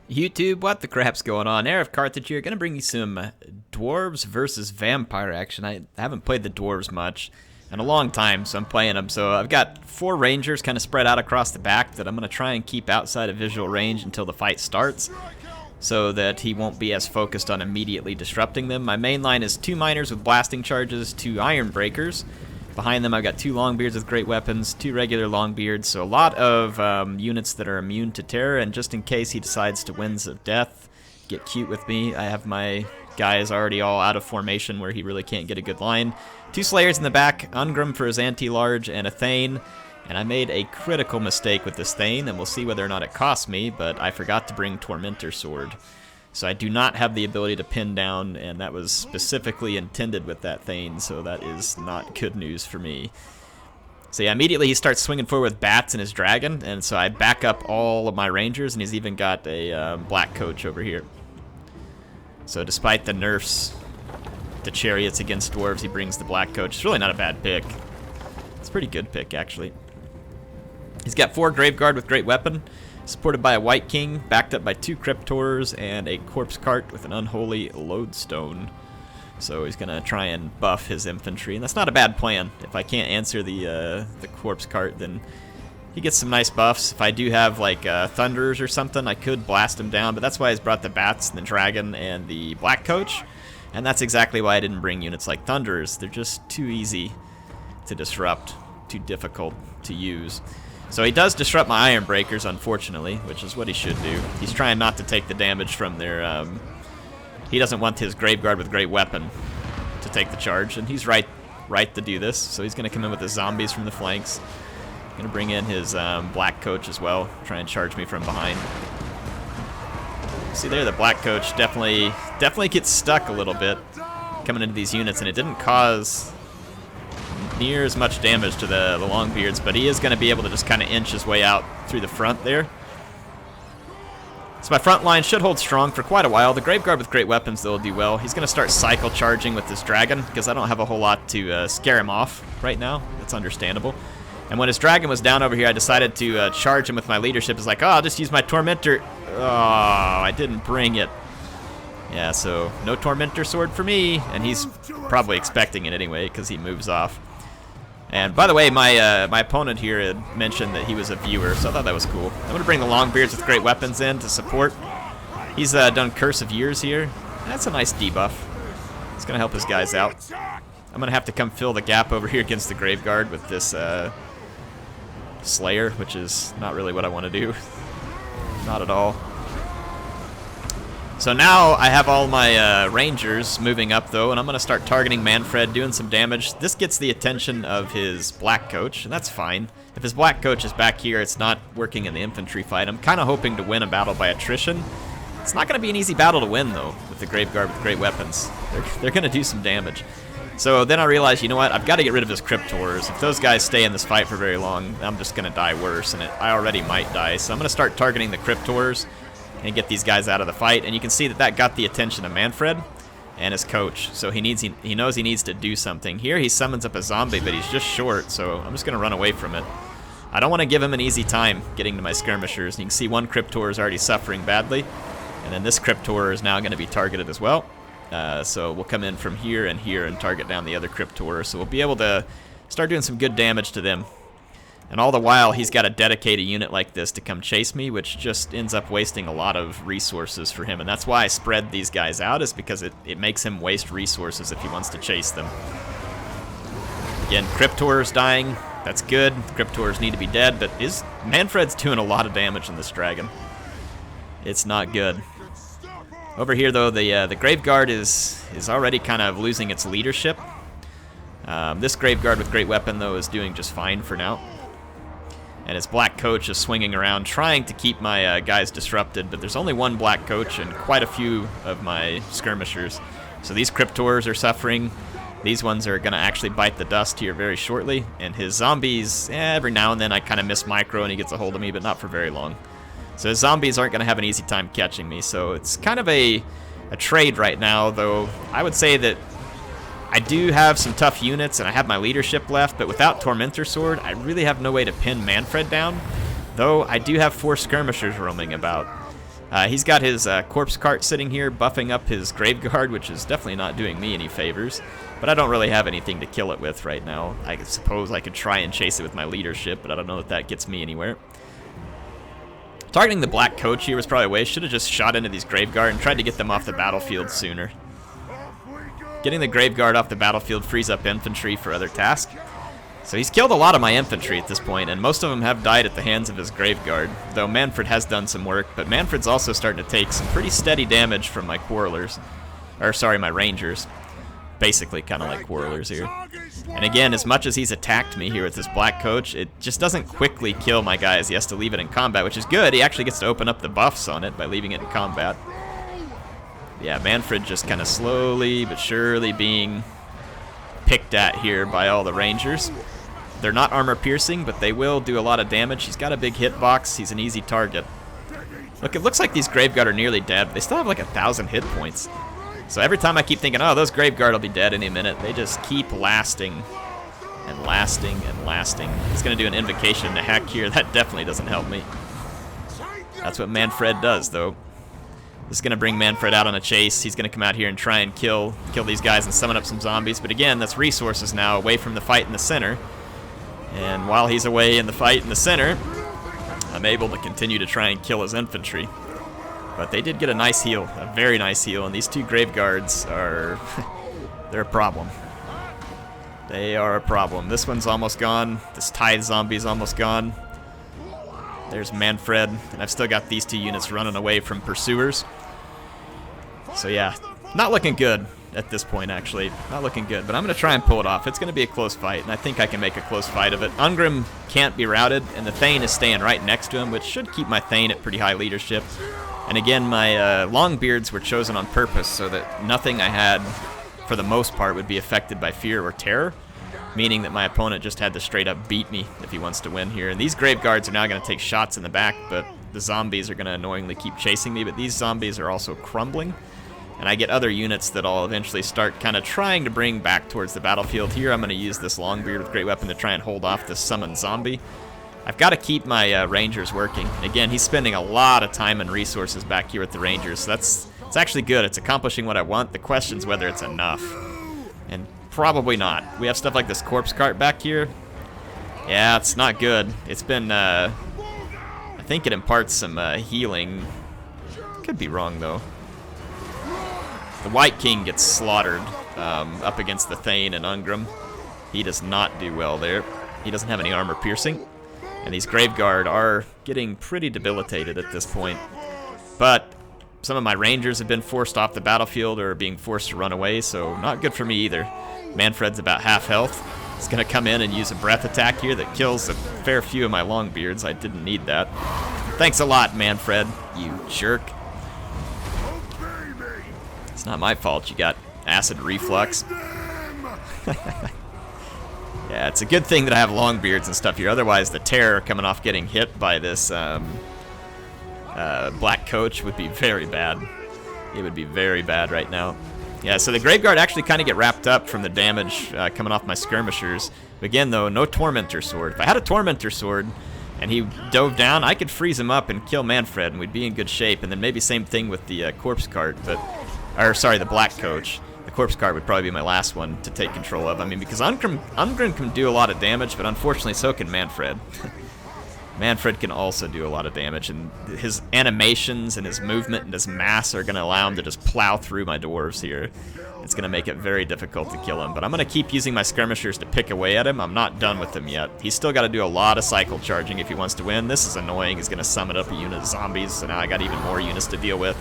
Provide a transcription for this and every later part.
YouTube, what the crap's going on? HeirofCarthage here, gonna bring you some Dwarves versus Vampire action. I haven't played the Dwarves much in a long time, so I'm playing them. So I've got 4 Rangers kind of spread out across the back that I'm gonna try and keep outside of visual range until the fight starts, so that he won't be as focused on immediately disrupting them. My main line is 2 Miners with blasting charges, 2 Iron Breakers. Behind them I've got 2 Longbeards with great weapons, 2 regular Longbeards, so a lot of units that are immune to terror, and just in case he decides to Winds of Death, get cute with me, I have my guys already all out of formation where he really can't get a good line. 2 Slayers in the back, Ungrim for his anti-large, and a Thane. And I made a critical mistake with this Thane, and we'll see whether or not it costs me, but I forgot to bring Tormentor Sword. So I do not have the ability to pin down, and that was specifically intended with that Thane, so that is not good news for me. So yeah, immediately he starts swinging forward with bats and his dragon, and so I back up all of my Rangers, and he's even got a black coach over here. So despite the nerfs to chariots against dwarves, he brings the black coach. It's really not a bad pick. It's a pretty good pick, actually. He's got 4 Graveguard with great weapon, supported by a White King, backed up by 2 Cryptors and a Corpse Cart with an Unholy Lodestone. So he's going to try and buff his infantry, and that's not a bad plan. If I can't answer the Corpse Cart, then he gets some nice buffs. If I do have like Thunderers or something, I could blast him down, but that's why he's brought the Bats, the Dragon, and the Black Coach. And that's exactly why I didn't bring units like Thunderers. They're just too easy to disrupt, too difficult to use. So he does disrupt my Iron Breakers, unfortunately, which is what he should do. He's trying not to take the damage from their... he doesn't want his Graveguard with great weapon to take the charge, and he's right to do this. So he's going to come in with the zombies from the flanks. Going to bring in his Black Coach as well, try and charge me from behind. See there, the Black Coach definitely gets stuck a little bit coming into these units, and it didn't cause near as much damage to the Longbeards, but he is going to be able to just kind of inch his way out through the front there. So my front line should hold strong for quite a while. The Graveguard with great weapons, though, will do well. He's going to start cycle charging with this dragon, because I don't have a whole lot to scare him off right now. That's understandable. And when his dragon was down over here, I decided to charge him with my leadership. It's like, oh, I'll just use my Tormentor. Oh, I didn't bring it. Yeah, so no Tormentor Sword for me, and he's probably expecting it anyway, because he moves off. And by the way, my opponent here had mentioned that he was a viewer, so I thought that was cool. I'm going to bring the Longbeards with great weapons in to support. He's done Curse of Years here. That's a nice debuff. It's going to help his guys out. I'm going to have to come fill the gap over here against the Graveguard with this Slayer, which is not really what I want to do. Not at all. So now I have all my Rangers moving up, though, and I'm going to start targeting Manfred, doing some damage. This gets the attention of his Black Coach, and that's fine. If his Black Coach is back here, it's not working in the infantry fight. I'm kind of hoping to win a battle by attrition. It's not going to be an easy battle to win, though, with the Graveguard with great weapons. They're going to do some damage. So then I realized, you know what, I've got to get rid of his Cryptors. If those guys stay in this fight for very long, I'm just going to die worse, and I already might die. So I'm going to start targeting the Cryptors and get these guys out of the fight. And you can see that got the attention of Manfred and his coach. So he knows he needs to do something. Here he summons up a zombie, but he's just short, so I'm just going to run away from it. I don't want to give him an easy time getting to my skirmishers. You can see one Cryptor is already suffering badly, and then this Cryptor is now going to be targeted as well. So we'll come in from here and target down the other Cryptor. So we'll be able to start doing some good damage to them. And all the while, he's got to dedicate a unit like this to come chase me, which just ends up wasting a lot of resources for him. And that's why I spread these guys out, is because it makes him waste resources if he wants to chase them. Again, Cryptor's dying. That's good. Cryptors need to be dead, but Manfred's doing a lot of damage in this dragon. It's not good. Over here, though, the Graveguard is already kind of losing its leadership. This Graveguard with great weapon, though, is doing just fine for now. And his Black Coach is swinging around, trying to keep my guys disrupted, but there's only one Black Coach and quite a few of my skirmishers. So these Cryptors are suffering. These ones are going to actually bite the dust here very shortly. And his zombies, every now and then I kind of miss micro and he gets a hold of me, but not for very long. So his zombies aren't going to have an easy time catching me. So it's kind of a trade right now, though I would say that I do have some tough units, and I have my leadership left, but without Tormentor Sword, I really have no way to pin Manfred down, though I do have 4 skirmishers roaming about. He's got his corpse cart sitting here, buffing up his grave guard, which is definitely not doing me any favors. But I don't really have anything to kill it with right now. I suppose I could try and chase it with my leadership, but I don't know if that gets me anywhere. Targeting the black coach here was probably a waste. Should have just shot into these grave guard and tried to get them off the battlefield sooner. Getting the grave guard off the battlefield frees up infantry for other tasks. So he's killed a lot of my infantry at this point, and most of them have died at the hands of his grave guard, though Manfred has done some work, but Manfred's also starting to take some pretty steady damage from my quarrelers. Or, sorry, my rangers. Basically kind of like quarrelers here. And again, as much as he's attacked me here with this black coach, it just doesn't quickly kill my guys. He has to leave it in combat, which is good. He actually gets to open up the buffs on it by leaving it in combat. Yeah, Manfred just kind of slowly but surely being picked at here by all the rangers. They're not armor piercing, but they will do a lot of damage. He's got a big hitbox. He's an easy target. Look, it looks like these Graveguard are nearly dead, but they still have like 1,000 hit points. So every time I keep thinking, oh, those Graveguard will be dead any minute, they just keep lasting and lasting and lasting. He's going to do an invocation to hack here. That definitely doesn't help me. That's what Manfred does, though. This is going to bring Manfred out on a chase. He's going to come out here and try and kill these guys and summon up some zombies. But again, that's resources now away from the fight in the center. And while he's away in the fight in the center, I'm able to continue to try and kill his infantry. But they did get a nice heal, a very nice heal. And these two Grave Guards are... they're a problem. They are a problem. This one's almost gone. This Tithe zombie's almost gone. There's Manfred. And I've still got these two units running away from pursuers. So yeah, not looking good at this point, actually. Not looking good, but I'm going to try and pull it off. It's going to be a close fight, and I think I can make a close fight of it. Ungrim can't be routed, and the Thane is staying right next to him, which should keep my Thane at pretty high leadership. And again, my Longbeards were chosen on purpose so that nothing I had, for the most part, would be affected by fear or terror, meaning that my opponent just had to straight up beat me if he wants to win here. And these Grave Guards are now going to take shots in the back, but the zombies are going to annoyingly keep chasing me, but these zombies are also crumbling. And I get other units that I'll eventually start kind of trying to bring back towards the battlefield. Here I'm going to use this Longbeard with Great Weapon to try and hold off this summoned zombie. I've got to keep my Rangers working. Again, he's spending a lot of time and resources back here with the Rangers, so it's actually good. It's accomplishing what I want. The question's whether it's enough. And probably not. We have stuff like this corpse cart back here. Yeah, it's not good. It's been, I think it imparts some healing. Could be wrong, though. The White King gets slaughtered up against the Thane and Ungrim. He does not do well there. He doesn't have any armor piercing. And these Graveguard are getting pretty debilitated at this point. But some of my Rangers have been forced off the battlefield or are being forced to run away, so not good for me either. Manfred's about half health. He's going to come in and use a breath attack here that kills a fair few of my Longbeards. I didn't need that. Thanks a lot, Manfred, you jerk. It's not my fault you got acid reflux. Yeah, it's a good thing that I have Longbeards and stuff here. Otherwise, the terror coming off getting hit by this black coach would be very bad. It would be very bad right now. Yeah, so the Graveguard actually kind of get wrapped up from the damage coming off my skirmishers. Again, though, no Tormentor Sword. If I had a Tormentor Sword and he dove down, I could freeze him up and kill Manfred, and we'd be in good shape. And then maybe same thing with the corpse cart, or sorry, the black coach. The corpse cart would probably be my last one to take control of. I mean, because Ungrim can do a lot of damage, but unfortunately so can Manfred. Manfred can also do a lot of damage, and his animations and his movement and his mass are going to allow him to just plow through my dwarves here. It's going to make it very difficult to kill him, but I'm going to keep using my skirmishers to pick away at him. I'm not done with him yet. He's still got to do a lot of cycle charging if he wants to win. This is annoying. He's going to summon up a unit of zombies, so now I got even more units to deal with.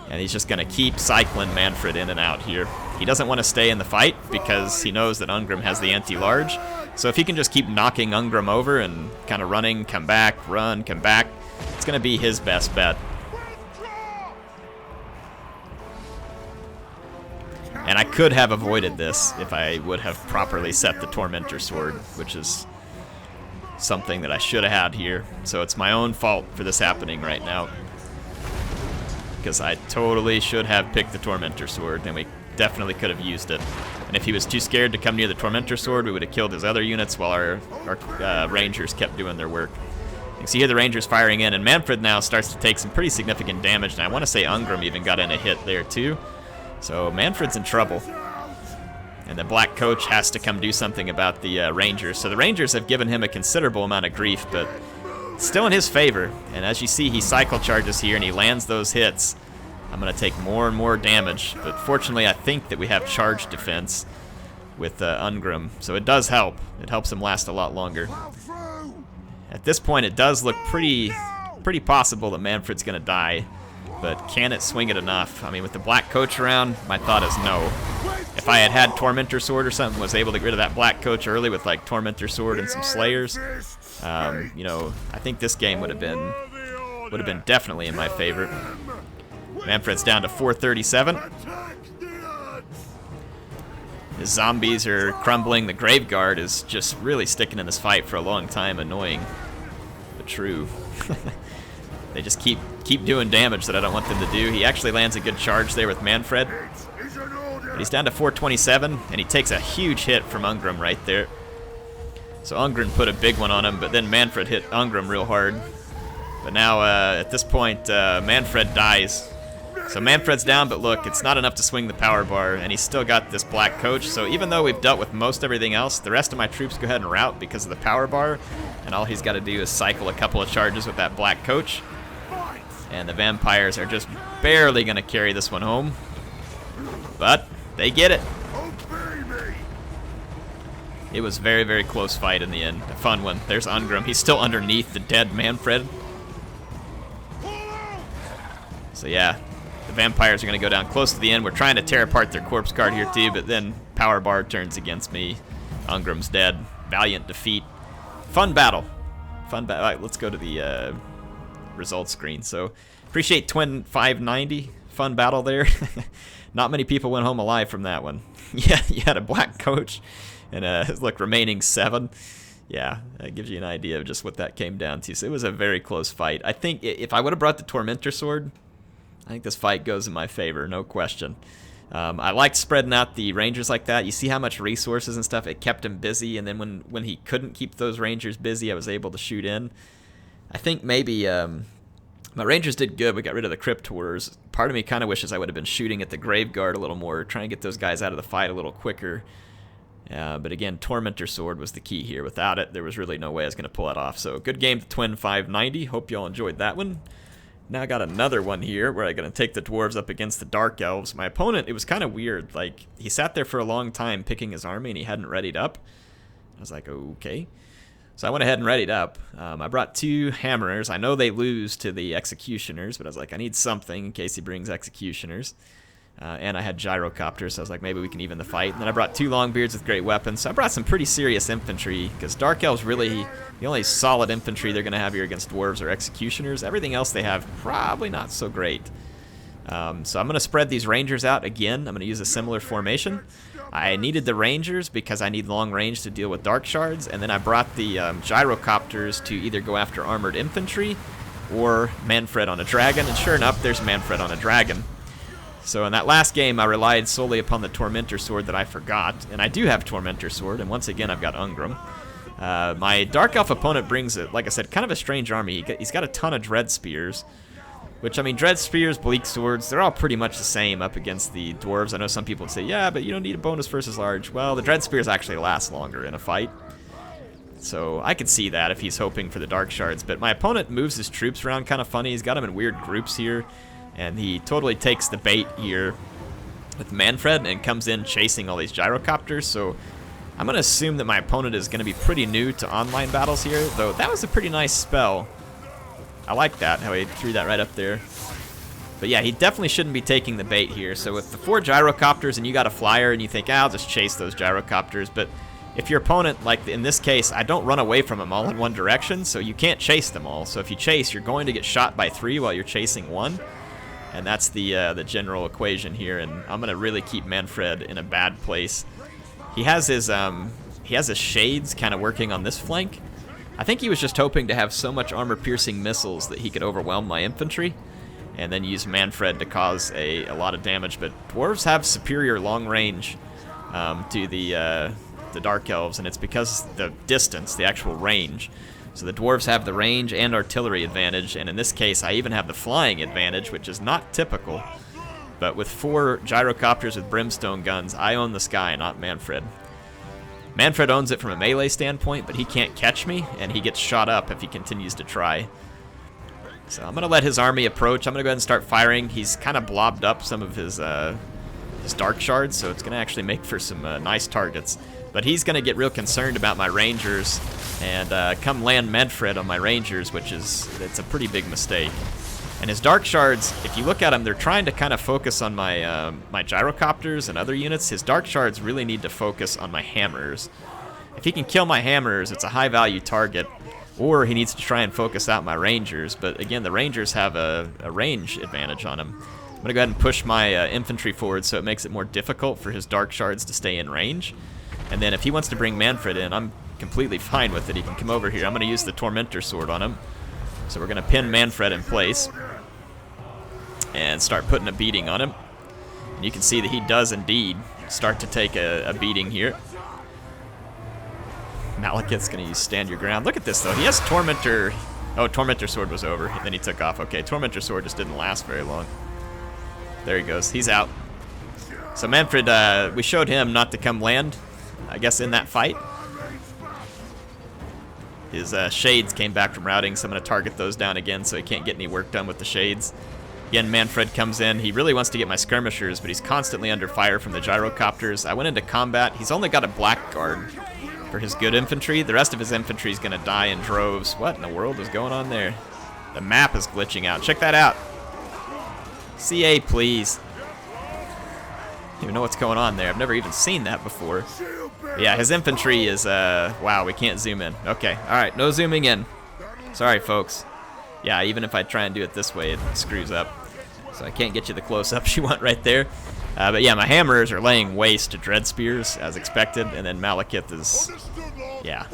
And he's just going to keep cycling Manfred in and out here. He doesn't want to stay in the fight because he knows that Ungrim has the anti-large. So if he can just keep knocking Ungrim over and kind of running, come back, run, come back, it's going to be his best bet. And I could have avoided this if I would have properly set the Tormentor Sword, which is something that I should have had here. So it's my own fault for this happening right now, because I totally should have picked the Tormentor Sword, and we definitely could have used it. And if he was too scared to come near the Tormentor Sword, we would have killed his other units while our Rangers kept doing their work. You can see here the Rangers firing in, and Manfred now starts to take some pretty significant damage, and I want to say Ungrim even got in a hit there too. So Manfred's in trouble. And the Black Coach has to come do something about the Rangers. So the Rangers have given him a considerable amount of grief, but still in his favor. And as you see, he cycle charges here, and he lands those hits. I'm going to take more and more damage, but fortunately I think that we have charge defense with Ungrim, so it does help. It helps him last a lot longer. At this point, it does look pretty possible that Manfred's going to die, but can it swing it enough? I mean, with the Black Coach around, my thought is no. If I had Tormentor Sword or something, was able to get rid of that Black Coach early with like Tormentor Sword and some Slayers, you know, I think this game would have been definitely in my favor. Manfred's down to 437. His zombies are crumbling. The Graveguard is just really sticking in this fight for a long time. Annoying, but true. They just keep doing damage that I don't want them to do. He actually lands a good charge there with Manfred. But he's down to 427, and he takes a huge hit from Ungrim right there. So Ungrim put a big one on him, but then Manfred hit Ungrim real hard. But now, at this point, Manfred dies. So Manfred's down, but look, it's not enough to swing the power bar, and he's still got this Black Coach. So even though we've dealt with most everything else, the rest of my troops go ahead and rout because of the power bar, and all he's got to do is cycle a couple of charges with that Black Coach. And the Vampires are just barely going to carry this one home. But they get it. It was very, very close fight in the end. A fun one. There's Ungrim. He's still underneath the dead Manfred. So yeah, the Vampires are going to go down close to the end. We're trying to tear apart their corpse guard here too, but then power bar turns against me. Ungrim's dead. Valiant defeat. Fun battle. Fun battle. All right, let's go to the results screen. So appreciate Twin 590. Fun battle there. Not many people went home alive from that one. Yeah, you had a Black Coach and look, remaining 7. Yeah, that gives you an idea of just what that came down to. So it was a very close fight. I think if I would have brought the Tormentor Sword, I think this fight goes in my favor, no question. I liked spreading out the Rangers like that. You see how much resources and stuff, it kept him busy, and then when he couldn't keep those Rangers busy, I was able to shoot in. I think maybe my Rangers did good. We got rid of the Cryptors. Part of me kind of wishes I would have been shooting at the Graveguard a little more, trying to get those guys out of the fight a little quicker. But again, Tormentor Sword was the key here. Without it, there was really no way I was going to pull it off. So good game to Twin 590. Hope you all enjoyed that one. Now I got another one here where I'm going to take the Dwarves up against the Dark Elves. My opponent, it was kind of weird. Like, he sat there for a long time picking his army and he hadn't readied up. I was like, okay. So I went ahead and readied up. I brought 2 Hammerers. I know they lose to the Executioners, but I was like, I need something in case he brings Executioners. And I had Gyrocopters, so I was like, maybe we can even the fight. And then I brought 2 Longbeards with great weapons. So I brought some pretty serious infantry, because Dark Elves really, the only solid infantry they're going to have here against Dwarves are Executioners. Everything else they have, probably not so great. So I'm going to spread these Rangers out again. I'm going to use a similar formation. I needed the Rangers because I need long range to deal with Dark Shards, and then I brought the Gyrocopters to either go after armored infantry or Manfred on a dragon, and sure enough, there's Manfred on a dragon. So in that last game, I relied solely upon the Tormentor Sword that I forgot, and I do have Tormentor Sword, and once again, I've got Ungrim. My Dark Elf opponent brings, like I said, kind of a strange army. He's got a ton of Dread Spears, which, I mean, Dread Spears, Bleak Swords, they're all pretty much the same up against the Dwarves. I know some people would say, yeah, but you don't need a bonus versus large. Well, the Dread Spears actually last longer in a fight. So I could see that if he's hoping for the Dark Shards. But my opponent moves his troops around kind of funny. He's got them in weird groups here. And he totally takes the bait here with Manfred and comes in chasing all these Gyrocopters. So I'm going to assume that my opponent is going to be pretty new to online battles here. Though that was a pretty nice spell. I like that, how he threw that right up there. But yeah, he definitely shouldn't be taking the bait here. So with the 4 Gyrocopters and you got a flyer and you think, I'll just chase those Gyrocopters. But if your opponent, like in this case, I don't run away from them all in one direction, so you can't chase them all. So if you chase, you're going to get shot by 3 while you're chasing 1. And that's the general equation here, and I'm gonna really keep Manfred in a bad place. He has his shades kind of working on this flank. I think he was just hoping to have so much armor-piercing missiles that he could overwhelm my infantry, and then use Manfred to cause a lot of damage. But Dwarves have superior long range to the Dark Elves, and it's because the distance, the actual range. So the dwarves have the range and artillery advantage, and in this case I even have the flying advantage, which is not typical. But with 4 gyrocopters with brimstone guns, I own the sky, not Manfred. Manfred owns it from a melee standpoint, but he can't catch me, and he gets shot up if he continues to try. So I'm going to let his army approach. I'm going to go ahead and start firing. He's kind of blobbed up some of his dark shards, so it's going to actually make for some nice targets. But he's going to get real concerned about my rangers and come land Manfred on my rangers, it's a pretty big mistake. And his dark shards, if you look at them, they're trying to kind of focus on my my gyrocopters and other units. His dark shards really need to focus on my hammers. If he can kill my hammers, it's a high value target. Or he needs to try and focus out my rangers. But again, the rangers have a range advantage on him. I'm going to go ahead and push my infantry forward so it makes it more difficult for his dark shards to stay in range. And then if he wants to bring Manfred in, I'm completely fine with it. He can come over here. I'm going to use the Tormentor Sword on him. So we're going to pin Manfred in place and start putting a beating on him. And you can see that he does indeed start to take a beating here. Malekith's going to use Stand Your Ground. Look at this, though. He has Tormentor. Oh, Tormentor Sword was over. Then he took off. Okay, Tormentor Sword just didn't last very long. There he goes. He's out. So Manfred, we showed him not to come land, I guess, in that fight. His shades came back from routing, so I'm going to target those down again so he can't get any work done with the shades. Again, Manfred comes in. He really wants to get my skirmishers, but he's constantly under fire from the gyrocopters. I went into combat. He's only got a blackguard for his good infantry. The rest of his infantry is going to die in droves. What in the world is going on there? The map is glitching out. Check that out. CA, please. I don't even know what's going on there. I've never even seen that before. Yeah, his infantry is, wow, we can't zoom in. Okay, alright, no zooming in. Sorry, folks. Yeah, even if I try and do it this way, it screws up. So I can't get you the close-ups you want right there. But yeah, my hammers are laying waste to dread spears, as expected, and then Malekith is, yeah.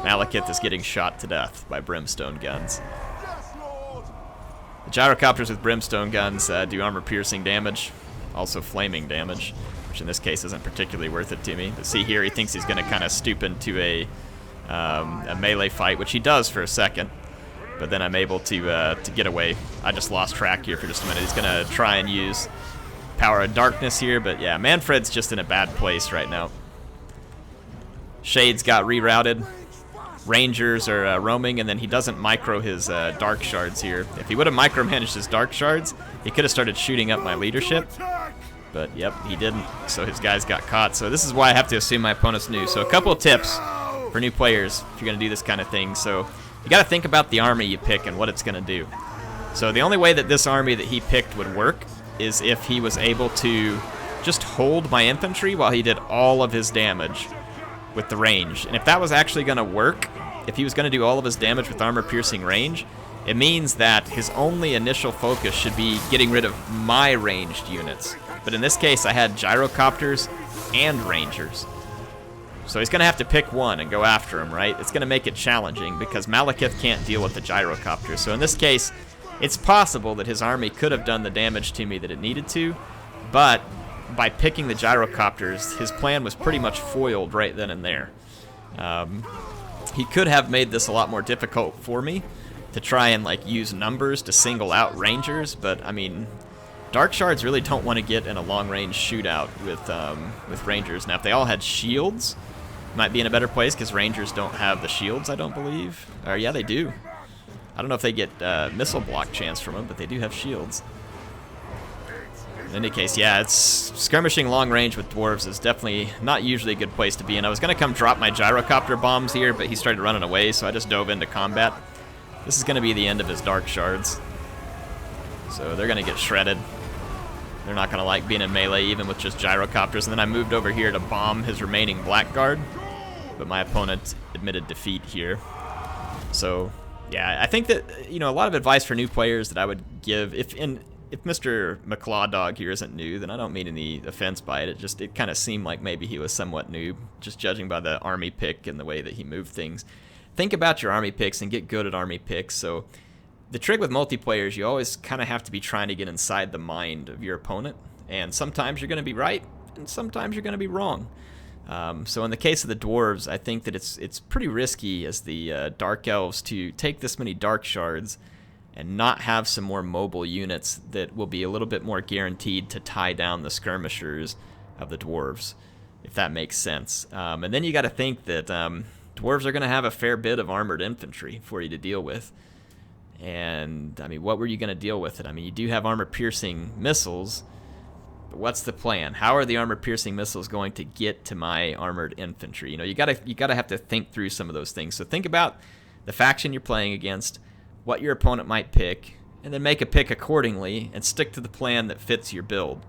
Malekith is getting shot to death by brimstone guns. The gyrocopters with brimstone guns do armor-piercing damage, also flaming damage, which in this case isn't particularly worth it to me. But see here, he thinks he's going to kind of stoop into a melee fight, which he does for a second. But then I'm able to get away. I just lost track here for just a minute. He's going to try and use Power of Darkness here, but yeah, Manfred's just in a bad place right now. Shades got rerouted. Rangers are roaming, and then he doesn't micro his dark shards here. If he would have micromanaged his dark shards, he could have started shooting up my leadership. But yep, he didn't, so his guys got caught. So this is why I have to assume my opponent's new. So a couple of tips for new players if you're going to do this kind of thing. So you got to think about the army you pick and what it's going to do. So the only way that this army that he picked would work is if he was able to just hold my infantry while he did all of his damage with the range. And if that was actually going to work, if he was going to do all of his damage with armor-piercing range, it means that his only initial focus should be getting rid of my ranged units. But in this case, I had gyrocopters and rangers. So he's going to have to pick one and go after him, right? It's going to make it challenging because Malekith can't deal with the gyrocopters. So in this case, it's possible that his army could have done the damage to me that it needed to, but by picking the gyrocopters, his plan was pretty much foiled right then and there. He could have made this a lot more difficult for me to try and like use numbers to single out rangers, but I mean, dark shards really don't want to get in a long-range shootout with rangers. Now, if they all had shields, might be in a better place because rangers don't have the shields, I don't believe. Or yeah, they do. I don't know if they get missile block chance from them, but they do have shields. In any case, yeah, it's skirmishing long range with dwarves is definitely not usually a good place to be in. I was going to come drop my gyrocopter bombs here, but he started running away, so I just dove into combat. This is going to be the end of his dark shards. So they're going to get shredded. They're not going to like being in melee even with just gyrocopters. And then I moved over here to bomb his remaining blackguard, but my opponent admitted defeat here. So yeah, I think that, you know, a lot of advice for new players that I would give, if Mr. McClaw Dog here isn't new, then I don't mean any offense by it. It kind of seemed like maybe he was somewhat new, just judging by the army pick and the way that he moved things. Think about your army picks and get good at army picks. So the trick with multiplayer is you always kind of have to be trying to get inside the mind of your opponent. And sometimes you're going to be right, and sometimes you're going to be wrong. So in the case of the Dwarves, I think that it's pretty risky as the Dark Elves to take this many Dark Shards and not have some more mobile units that will be a little bit more guaranteed to tie down the skirmishers of the Dwarves, if that makes sense. And then you got to think that Dwarves are going to have a fair bit of armored infantry for you to deal with. And, I mean, what were you going to deal with it? I mean, you do have armor-piercing missiles, but what's the plan? How are the armor-piercing missiles going to get to my armored infantry? You know, you gotta have to think through some of those things. So think about the faction you're playing against, what your opponent might pick, and then make a pick accordingly and stick to the plan that fits your build.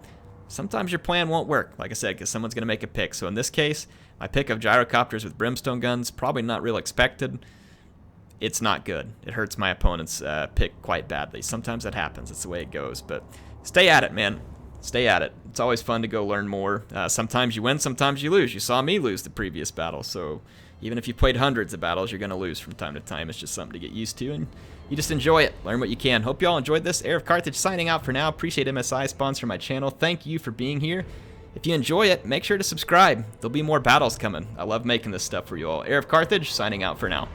Sometimes your plan won't work, like I said, because someone's going to make a pick. So in this case, my pick of gyrocopters with brimstone guns, probably not real expected. It's not good. It hurts my opponent's pick quite badly. Sometimes that happens. It's the way it goes. But stay at it, man. Stay at it. It's always fun to go learn more. Sometimes you win, sometimes you lose. You saw me lose the previous battle, so even if you've played hundreds of battles, you're going to lose from time to time. It's just something to get used to, and you just enjoy it. Learn what you can. Hope you all enjoyed this. HeirofCarthage signing out for now. Appreciate MSI sponsor my channel. Thank you for being here. If you enjoy it, make sure to subscribe. There'll be more battles coming. I love making this stuff for you all. HeirofCarthage signing out for now.